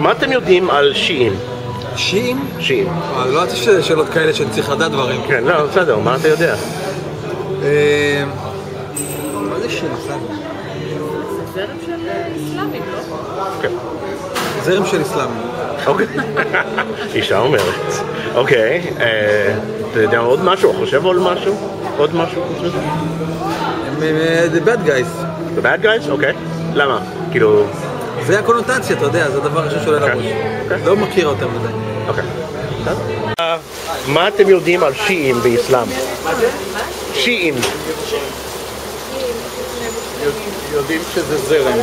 מה אתם יודעים על שיעים? שיעים? שיעים. לא יודעת שיש שאלות כאלה שאני צריך לדעת דברים. כן, לא, בסדר, מה אתה יודע? מה זה שיעים? זרם של אסלאמים, לא? כן. זרם של אסלאמים. אוקיי. אישה אומרת. אוקיי, אתה יודע עוד משהו? חושב עוד משהו? עוד משהו? הם the bad guys. The bad guys? אוקיי. למה? כאילו... זה הקונוטציה, אתה יודע, זה הדבר הראשון שעולה לראש. לא מכיר אותם מדי. אוקיי. מה אתם יודעים על שיעים באסלאם? שיעים. יודעים שזה זרם.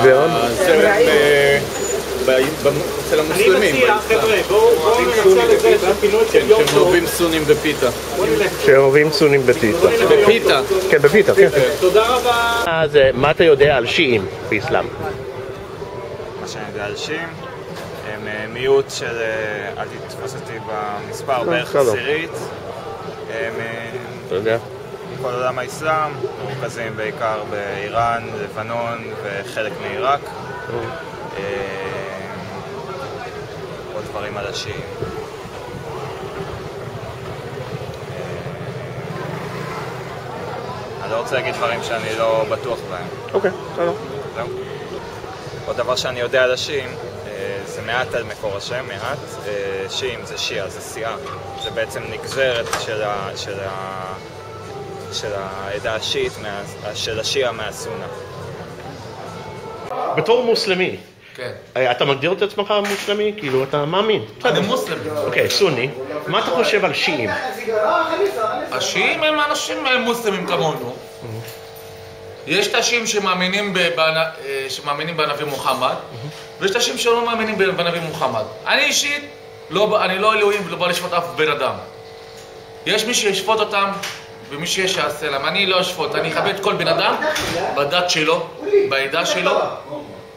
ועוד? זרם אצל המוסלמים. שהם אוהבים סונים בפיתה. שאוהבים סונים בפיתה. בפיתה. כן, בפיתה, כן. תודה רבה. אז מה אתה יודע על שיעים באסלאם? מה שאני יודע על שיעים, הם מיעוט של, אל תתפוס אותי במספר, בערך עשירית. הם כל עולם האסלאם, מרוכזים בעיקר באיראן, לבנון וחלק מעיראק. עוד דברים על השיעים. אני לא רוצה להגיד דברים שאני לא בטוח בהם. אוקיי, בסדר. זהו. עוד דבר שאני יודע על השיעים, זה מעט על מקור השם, מעט. שיעים זה שיעה, זה סיעה. זה בעצם נגזרת של העדה השיעית, של השיעה מהסונה. בתור מוסלמי, כן. אתה מגדיר את עצמך מוסלמי? כאילו, אתה מאמין? אני מוסלמי. אוקיי, סוני. מה אתה חושב על שיעים? השיעים הם אנשים מוסלמים כמונו. יש את השיעים שמאמינים בנביא מוחמד, ויש את השיעים שלא מאמינים בנביא מוחמד. אני אישית, אני לא אלוהים ולא בא לשפוט אף בן אדם. יש מי שישפוט אותם ומי שיש שיעשה להם. אני לא אשפוט, אני אכבד את כל בן אדם בדת שלו, בעדה שלו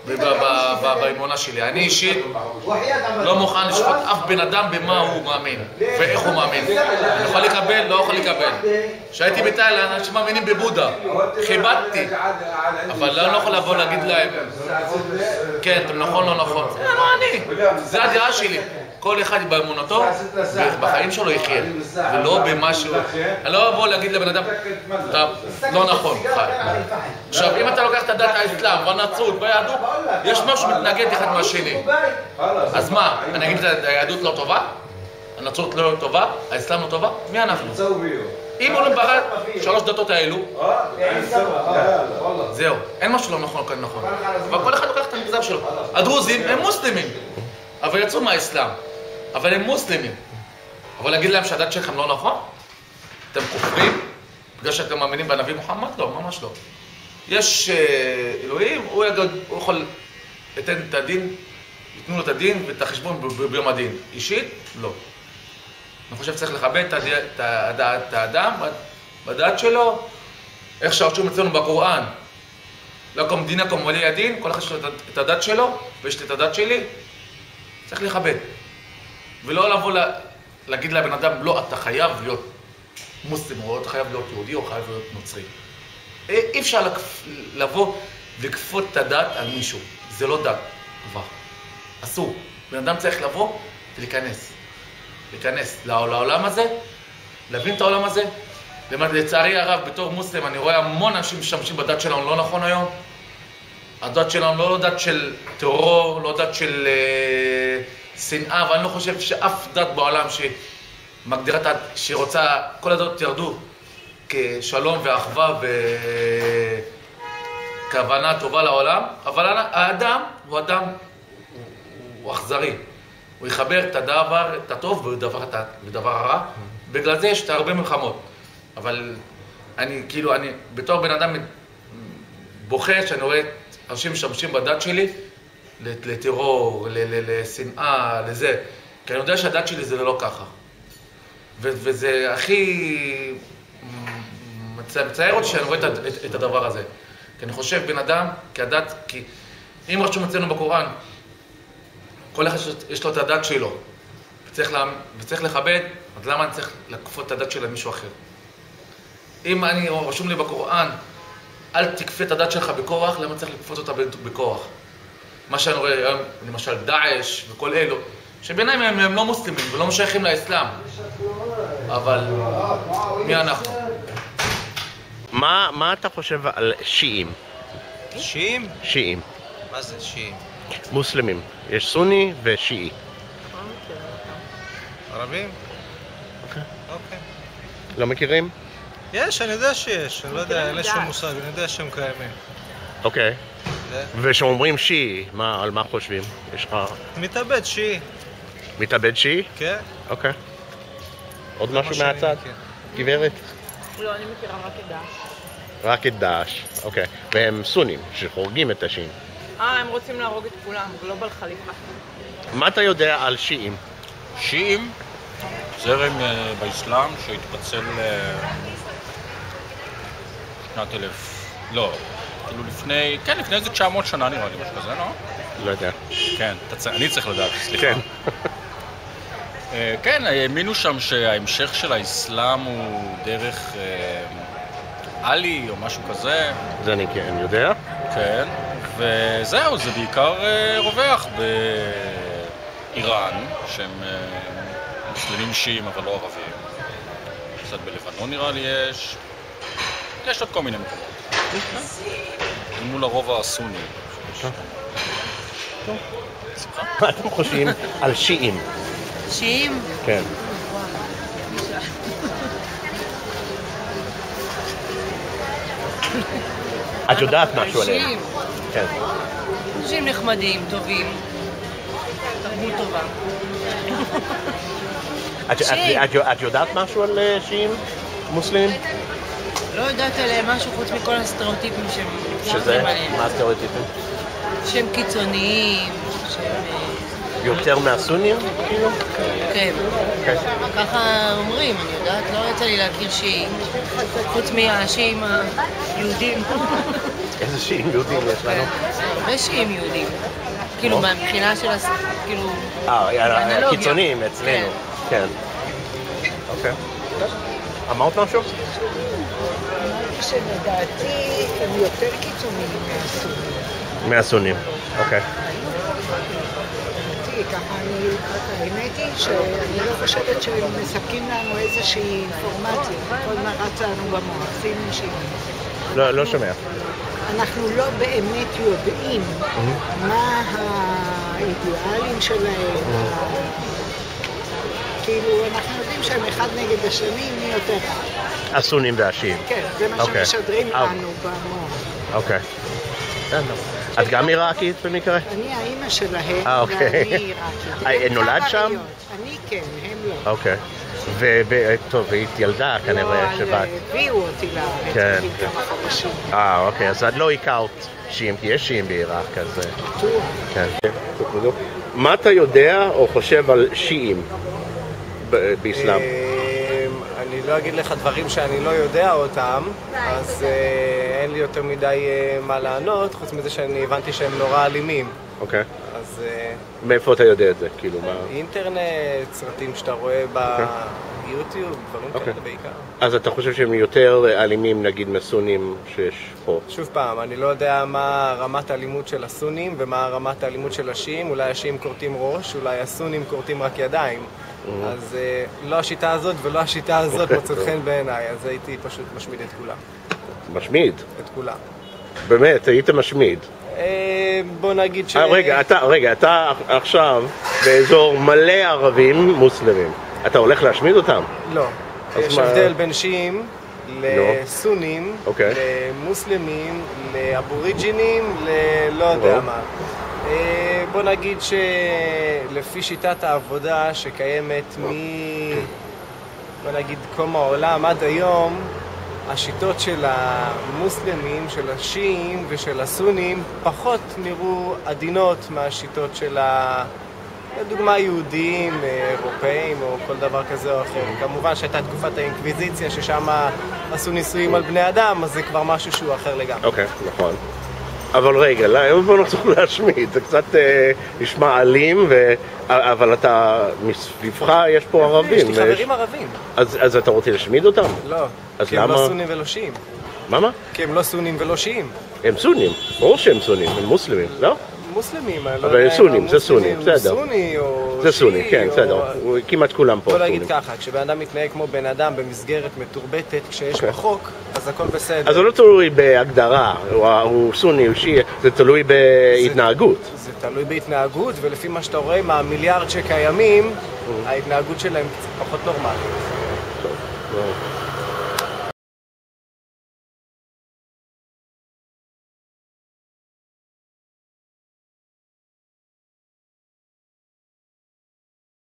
ובאמונה שלי. אני אישית לא מוכן לשפוט אף בן אדם במה הוא מאמין ואיך הוא מאמין. אני יכול לקבל, לא יכול לקבל. כשהייתי בתאילנד, אנשים מאמינים בבודה, כיבדתי, אבל לא יכול לבוא להגיד להם כן, אתם נכון, לא נכון. זה לא אני, זה הדעה שלי. כל אחד באמונתו ובחיים שלו יחיה, ולא במשהו. אני לא אבוא להגיד לבן אדם, אתה לא נכון, חי. עכשיו, אם אתה לוקח את הדת האסלאם והנצרות והיהדות, יש משהו מתנגד אחד מהשני. אז מה, אני אגיד היהדות לא טובה? הנצרות לא טובה? האסלאם לא טובה? מי אנחנו? אם עולים ברד, שלוש דתות האלו, זהו, אין משהו לא נכון כאן נכון. אבל כל אחד לוקח את המגזר שלו. הדרוזים הם מוסלמים, אבל יצאו מהאסלאם. אבל הם מוסלמים. אבל להגיד להם שהדת שלכם לא נכון? אתם כופרים? בגלל שאתם מאמינים בנביא מוחמד? לא, ממש לא. יש אלוהים, הוא יכול לתת את הדין, ייתנו לו את הדין ואת החשבון ביום הדין. אישית? לא. אני חושב שצריך לכבד את האדם בדת שלו, איך שרשום אצלנו בקוראן. לא כמו מדינה כמו ולי הדין, כל אחד יש לו את הדת שלו, ויש לי את הדת שלי. צריך לכבד. ולא לבוא להגיד לבן אדם, לא, אתה חייב להיות מוסלם, או אתה חייב להיות יהודי, או חייב להיות נוצרי. אי אפשר לבוא לכפות את הדת על מישהו. זה לא דת כבר. אסור. בן אדם צריך לבוא להיכנס לעולם הזה, להבין את העולם הזה. לצערי הרב, בתור מוסלם, אני רואה המון אנשים משתמשים בדת שלנו לא נכון היום. הדת שלנו לא דת של טרור, לא דת של שנאה, ואני לא חושב שאף דת בעולם שמגדירה את הדת, שרוצה, כל הדתות ירדו כשלום ואחווה וכוונה טובה לעולם, אבל האדם הוא אדם, הוא אכזרי. הוא יחבר את הדבר, את הטוב ודבר הרע. בגלל זה יש הרבה מלחמות. אבל אני, כאילו, אני בתור בן אדם בוכה שאני רואה אנשים משתמשים בדת שלי לטרור, לשנאה, לזה. כי אני יודע שהדת שלי זה לא ככה. וזה הכי מצער אותי שאני רואה את הדבר הזה. כי אני חושב בן אדם, כדת, כי אם רשום אצלנו בקוראן, כל אחד יש לו את הדת שלו, וצריך לכבד, אז למה אני צריך לכפות את הדת של מישהו אחר? אם אני רשום לי בקוראן, אל תכפה את הדת שלך בכוח, למה צריך לכפות אותה בכוח? מה שאני רואה היום, למשל דאעש וכל אלו, שבעיניים הם לא מוסלמים ולא משייכים לאסלאם. אבל מי אנחנו? מה אתה חושב על שיעים? שיעים? שיעים. מה זה שיעים? מוסלמים. יש סוני ושיעי. ערבים? אוקיי. אוקיי. לא מכירים? יש, אני יודע שיש. אני לא יודע, אין לי שום מושג, אני יודע שהם קיימים. אוקיי. וכשאומרים שיעי, על מה חושבים? יש לך... מתאבד שיעי. מתאבד שיעי? כן. אוקיי. עוד משהו מהצד? גברת? לא, אני מכירה רק את דאעש. רק את דאעש, אוקיי. והם סונים, שחורגים את השיעים. הם רוצים להרוג את כולם, גלובל חליפה. מה אתה יודע על שיעים? שיעים, זרם באסלאם שהתפצל שנת 1000, לא, כאילו לפני איזה 900 שנה נראה לי, משהו כזה, לא? לא יודע. כן, אני צריך לדעת, סליחה. כן. כן, האמינו שם שההמשך של האסלאם הוא דרך עלי או משהו כזה. זה אני כן יודע. כן, וזהו, זה בעיקר רווח באיראן, שהם מוסלמים שיעים אבל לא ערבים. קצת בלבנון נראה לי יש עוד כל מיני מקומות. מול הרוב הסוני. מה אתם חושבים על שיעים? שיעים? כן. את יודעת משהו עליהם? שיעים. כן. אנשים נחמדים, טובים. תרבות טובה. את יודעת משהו על שיעים מוסלמים? לא יודעת עליהם משהו חוץ מכל הסטריאוטיפים שהם שזה? מה הסטריאוטיפים? שהם קיצוניים, שהם... יותר מהסונים? כאילו? כן. ככה אומרים, אני יודעת, לא יצא לי להכיר שיעים. חוץ מהשיעים היהודים. איזה שיעים יהודים יש לנו? הרבה שיעים יהודים. כאילו, מבחינה של... כאילו... הקיצוניים אצלנו. כן. אוקיי. אמרת משהו? שלדעתי הם יותר קיצוניים מהסונים. מהסונים, אוקיי. האמת היא שאני לא חושבת שהם מספקים לנו איזושהי אינפורמציה. כל מה רץ לנו במוח, סימן שיעים. לא שומע. אנחנו לא באמת יודעים מה האידיאלים שלהם. כאילו, אנחנו יודעים שהם אחד נגד השני, מי יותר רע. הסונים והשיעים. כן, זה מה שמשדרים לנו במוח. אוקיי. את גם עיראקית במקרה? אני האמא שלהם, אוקיי. ואני עיראקית. נולד שם? אני כן, הם לא. אוקיי. טוב, והיא ילדה כנראה שבאת. הביאו אותי לארץ, כן. בגיל כמה חודשים. אוקיי, אז את לא הכרת שיעים, כי יש שיעים בעיראק, אז... כן. מה אתה יודע או חושב על שיעים באסלאם? אני לא אגיד לך דברים שאני לא יודע אותם, אז אין לי יותר מדי מה לענות, חוץ מזה שאני הבנתי שהם נורא אלימים. אוקיי. אז... מאיפה אתה יודע את זה? כאילו מה... אינטרנט, סרטים שאתה רואה ביוטיוב, דברים כאלה בעיקר. אז אתה חושב שהם יותר אלימים, נגיד, מסונים שיש פה? שוב פעם, אני לא יודע מה רמת האלימות של הסונים ומה רמת האלימות של השיעים. אולי השיעים קורטים ראש, אולי הסונים קורטים רק ידיים. אז לא השיטה הזאת ולא השיטה הזאת מוצאת חן בעיניי, אז הייתי פשוט משמיד את כולם. משמיד? את כולם. באמת, היית משמיד? בוא נגיד ש... רגע, אתה עכשיו באזור מלא ערבים מוסלמים. אתה הולך להשמיד אותם? לא. יש הבדל בין שיעים לסונים, למוסלמים, לאבוריג'ינים, ללא יודע מה. בוא נגיד שלפי שיטת העבודה שקיימת בוא נגיד קום העולם עד היום, השיטות של המוסלמים, של השיעים ושל הסונים פחות נראו עדינות מהשיטות של לדוגמה יהודים, אירופאים או כל דבר כזה או אחר. כמובן שהייתה תקופת האינקוויזיציה ששם עשו ניסויים על בני אדם, אז זה כבר משהו שהוא אחר לגמרי. אוקיי, נכון. אבל רגע, בוא נחזור להשמיד, זה קצת נשמע אלים, אבל אתה, מסביבך יש פה ערבים. יש לי חברים ערבים. אז אתה רוצה להשמיד אותם? לא, כי הם לא סונים ולא שיעים. מה? כי הם לא סונים ולא שיעים. הם סונים, ברור שהם סונים, הם מוסלמים, לא? מוסלמים, אני לא אבל יודע סונים, זה סוני, בסדר. סוני או זה סוני, שיעי, כן, בסדר. כמעט כולם פה בוא סונים. נגיד ככה, כשבן אדם מתנהג כמו בן אדם במסגרת מתורבתת, כשיש בחוק, אז הכל בסדר. אז זה לא תלוי בהגדרה, הוא סוני, הוא שיעי, זה תלוי בהתנהגות. זה תלוי בהתנהגות, ולפי מה שאתה רואה, מהמיליארד שקיימים, ההתנהגות שלהם קצת פחות נורמלית. טוב.